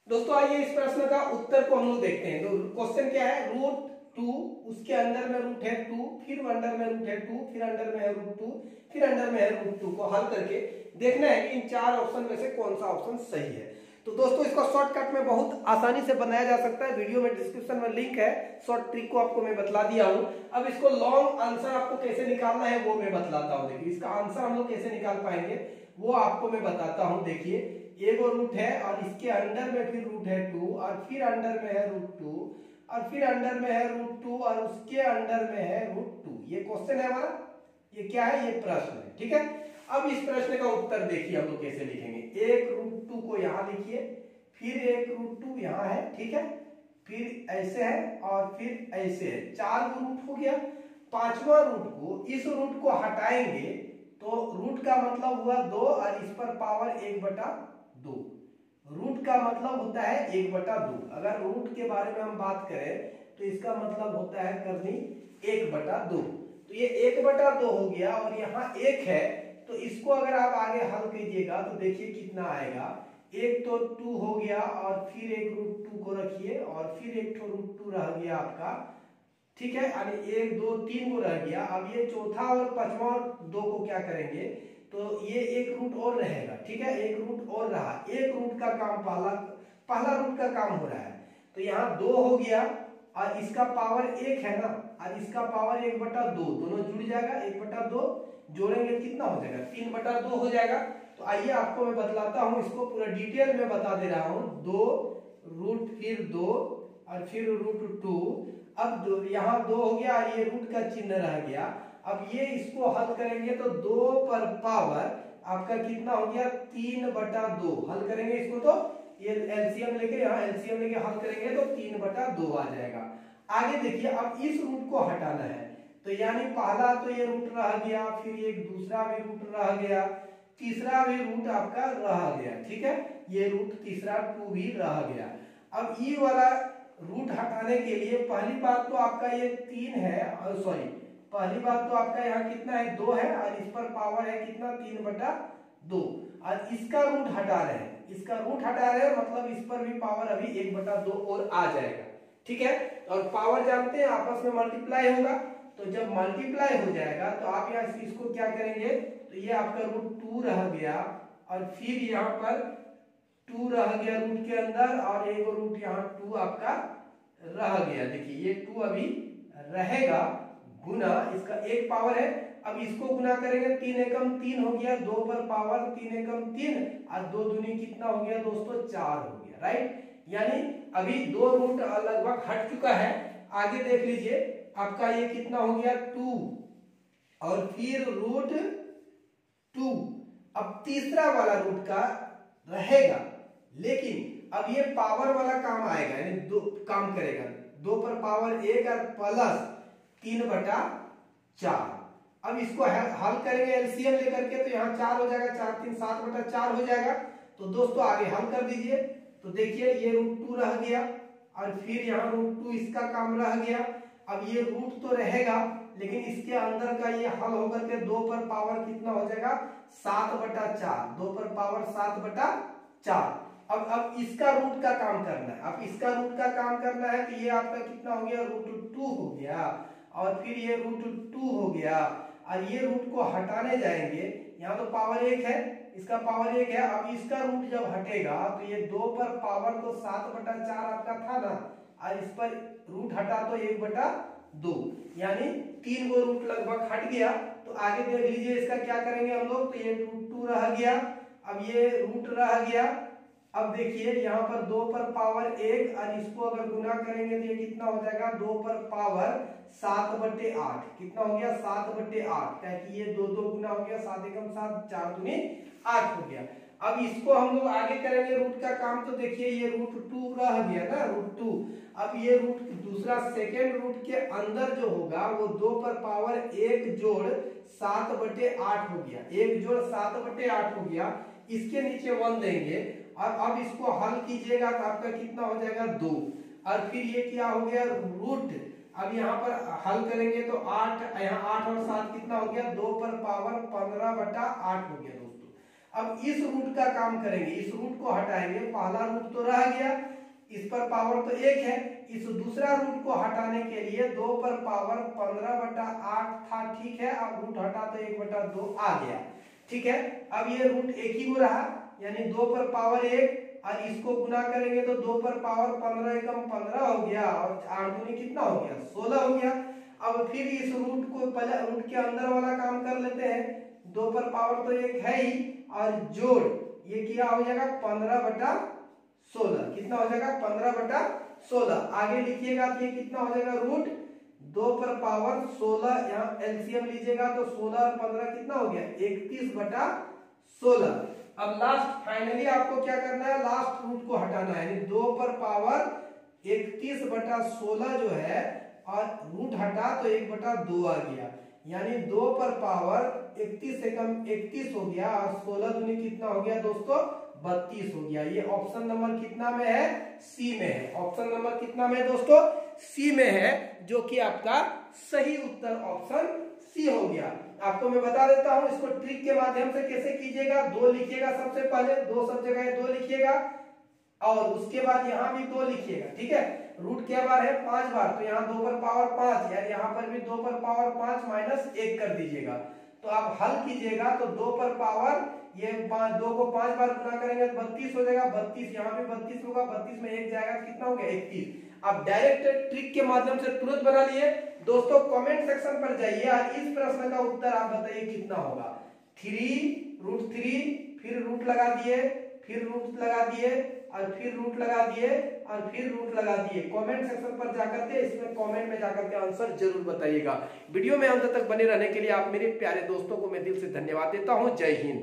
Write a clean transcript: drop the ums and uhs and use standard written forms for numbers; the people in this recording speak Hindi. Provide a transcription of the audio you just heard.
दोस्तों आइए इस प्रश्न का उत्तर को हम लोग देखते हैं। तो क्वेश्चन क्या है, रूट 2, उसके अंदर में रूट है 2, फिर अंडर में रूट है 2, फिर अंडर में है रूट 2, फिर अंडर में है रूट 2 को हल करके देखना है कि इन चार ऑप्शन में से कौन सा ऑप्शन सही है। तो दोस्तों इसको शॉर्टकट में बहुत आसानी से बनाया जा सकता है। वीडियो में डिस्क्रिप्शन में लिंक है, शॉर्ट ट्रिक को आपको मैं बतला दिया हूं। अब इसको लॉन्ग आंसर आपको कैसे निकालना है वो मैं बतलाता हूं। देखिए इसका आंसर हम लोग कैसे निकाल पाएंगे वो आपको मैं बताता हूं। देखिए एगो रूट है और इसके अंडर में फिर रूट है 2 और फिर अंडर में है रूट 2 और फिर अंडर में है रूट 2 और उसके अंडर में है रूट 2। ये क्वेश्चन है हमारा, ये क्या है, ये प्रश्न है। ठीक है, अब इस प्रश्न का उत्तर देखिए हम लोग कैसे लिखेंगे। एक रूट 2 को यहां लिखिए, फिर एक रूट 2 यहां है, ठीक है, फिर ऐसे है और फिर ऐसे है। चार रूट हो गया। पांचवा रूट को, इस रूट को हटाएंगे तो रूट का मतलब हुआ 2 और इस पर पावर 1/2। रूट का मतलब होता है 1/2। अगर रूट के बारे में हम बात करें तो इसका मतलब होता है करनी 1/2। तो ये 1/2 हो गया और यहाँ 1 है, तो इसको अगर आप आगे हल कीजिएगा तो देखिए कितना आएगा। एक तो 2 हो गया और फिर एक रूट 2 को रखिए और फिर एक तो रूट 2 रह गया आपका। ठीक है, यानी 1 2 3 को रह गया। अब ये चौथा और पांचवा और 2 को क्या करेंगे, तो ये एक रूट और रहेगा। ठीक है, एक रूट और रहा, एक रूट का काम पहला रूट का काम हो रहा है। तो यहाँ 2 हो गया और इसका पावर 1 है ना, और इसका पावर 1/2, दोनों जुड़ जाएगा। 1/2 जोड़ेंगे कितना हो जाएगा, 3/2 हो जाएगा। तो आइए आपको मैं बतलाता हूँ, इसको पूरा डिटेल में बता दे रहा हूँ। 2 रूट फिर 2 और फिर रूट 2। अब यहाँ 2 हो गया और ये रूट का चिन्ह रह गया। अब ये इसको हल करेंगे तो 2 पर पावर आपका कितना हो गया, 3/2। हल करेंगे इसको तो ये एलसीएम लेके, यहाँ एलसीएम लेके हल करेंगे तो 3/2 आ जाएगा। आगे देखिए, अब इस रूट को हटाना है तो यानी पहला तो ये रूट रह गया, फिर एक दूसरा भी रूट रह गया, तीसरा भी रूट आपका रह गया। ठीक है, ये रूट तीसरा 2 भी रह गया। अब ये वाला रूट हटाने के लिए पहली बात तो आपका ये 3 है, सॉरी पहली बात तो आपका यहाँ कितना है, 2 है और इस पर पावर है कितना, 3/2। और इसका रूट हटा रहे हैं, इसका रूट हटा रहे हैं मतलब इस पर भी पावर अभी 1/2 और आ जाएगा। ठीक है, और पावर जानते हैं आपस में मल्टीप्लाई होगा, तो जब मल्टीप्लाई हो जाएगा तो आप यहाँ इसको क्या करेंगे, तो ये आपका रूट 2 रह गया और फिर यहाँ पर 2 रह गया रूट के अंदर और एक रूट यहाँ 2 आपका रह गया। देखिए ये 2 अभी रहेगा, गुना इसका एक पावर है। अब इसको गुना करेंगे, 3 एकम 3 हो गया, 2 पर पावर 3 एकम 3 और 2 दूनी कितना हो गया दोस्तों, 4 हो गया। राइट, यानी अभी 2 रूट लगभग हट चुका है। आगे देख लीजिए आपका ये कितना हो गया, 2 और फिर रूट 2। अब तीसरा वाला रूट का रहेगा, लेकिन अब ये पावर वाला काम आएगा, यानी 2 काम करेगा। 2 पर पावर 1 और प्लस 3/4। अब इसको हल करेंगे एलसीएम लेकर के, तो यहाँ 4 हो जाएगा, 4 3 7/4 हो जाएगा। तो दोस्तों आगे हल कर दीजिए तो देखिए ये रूट 2 रह गया और फिर यहाँ रूट 2 इसका काम रह गया। अब ये रूट तो रहेगा लेकिन इसके अंदर का ये हल होकर के 2 पर पावर कितना हो जाएगा, 7/4। 2 पर पावर 7/4। अब इसका रूट का काम करना है। अब इसका रूट का काम करना है तो ये आपका कितना हो गया, रूट 2 हो गया और फिर ये रूट 2 हो गया और ये रूट को हटाने जाएंगे। यहाँ तो पावर 1 है, इसका पावर 1 है। अब इसका रूट जब हटेगा तो ये 2 पर पावर तो 7/4 आपका था ना, और इस पर रूट हटा तो 1/2, यानी 3 गो रूट लगभग हट गया। तो आगे देख लीजिए इसका क्या करेंगे हम लोग, तो ये रूट 2 रह गया, अब ये रूट रह गया। अब देखिए यहाँ पर 2 पर पावर 1 और इसको अगर गुना करेंगे तो ये कितना हो जाएगा, 2 पर पावर 7/8। कितना हो गया, 7/8, क्योंकि ये 2 2 गुना हो गया, 7 एकम 7, 4 दूनी 8 हो गया। अब इसको हम लोग आगे करेंगे रूट का काम, तो देखिए ये रूट 2 रह गया ना, रूट 2। अब ये रूट दूसरा सेकेंड रूट के अंदर जो होगा वो 2 पर पावर 1 जोड़ 7/8 हो गया, 1 जोड़ 7/8 हो गया। इसके नीचे 1 देंगे और अब इसको हल कीजिएगा तो आपका कितना हो जाएगा, 2। और फिर ये क्या हो गया, रूट। अब यहाँ पर हल करेंगे तो 8, यहाँ 8 और 7 कितना हो गया, 2 पर पावर 15/8 हो गया दोस्तों। अब इस रूट का काम करेंगे, इस रूट को हटाएंगे, पहला रूट तो रह गया, इस पर पावर तो 1 है, इस दूसरा रूट को हटाने के लिए 2 पर पावर 15/8 था, ठीक है। अब रूट हटा तो 1/2 आ गया, ठीक है। अब ये रूट 1 ही हो रहा, यानी 2 पर पावर 1 और इसको गुना करेंगे तो 2 पर पावर 15 एकम 15 हो गया और 8 दूनी कितना हो गया 16 हो गया। अब फिर इस रूट को पहले रूट के अंदर वाला काम कर लेते हैं, 2 पर पावर तो 1 है ही और जोड़ ये क्या हो जाएगा 15/16, कितना हो जाएगा 15/16। आगे लिखिएगा तो ये कितना हो जाएगा रूट 2 पर पावर 16, यहाँ एलसीएम लीजिएगा तो 16 और 15 कितना हो गया 31/16। अब लास्ट फाइनली आपको क्या करना है, लास्ट रूट को हटाना है, यानी 2 पर पावर 31/16 जो है और रूट हटा तो 1/2 आ गया, यानी 2 पर पावर 31 एकम 31 हो गया और 16 दूनी कितना हो गया दोस्तों 32 हो गया। ये ऑप्शन नंबर कितना में है, सी में है। ऑप्शन नंबर कितना में है दोस्तों, सी में है, जो कि आपका सही उत्तर ऑप्शन सी हो गया। आपको मैं बता देता हूं इसको ट्रिक के माध्यम से कैसे कीजिएगा। 2 लिखिएगा, सबसे पहले 2 सब जगह 2 लिखिएगा और उसके बाद यहाँ भी 2 लिखिएगा, ठीक है। रूट क्या बार है 5 बार, तो यहाँ 2 पर पावर 5, यानी यहाँ पर भी 2 पर पावर 5 माइनस 1 कर दीजिएगा। तो आप हल कीजिएगा तो 2 पर पावर ये 2 को 5 बार गुना करेंगे तो 32 हो जाएगा, 32 यहाँ पे 32 होगा, 32 में 1 जाएगा, कितना हो गया 31। आप डायरेक्ट ट्रिक के माध्यम से तुरंत बना लिए। दोस्तों कमेंट सेक्शन पर जाइए और इस प्रश्न का उत्तर आप बताइए कितना होगा। 3√3 फिर रूट लगा दिए, फिर रूट लगा दिए और फिर रूट लगा दिए और फिर रूट लगा दिए। कमेंट सेक्शन पर जाकर के इसमें कमेंट में जाकर के आंसर जरूर बताइएगा। वीडियो में अंत तक बने रहने के लिए आप मेरे प्यारे दोस्तों को मैं दिल से धन्यवाद देता हूं। जय हिंद।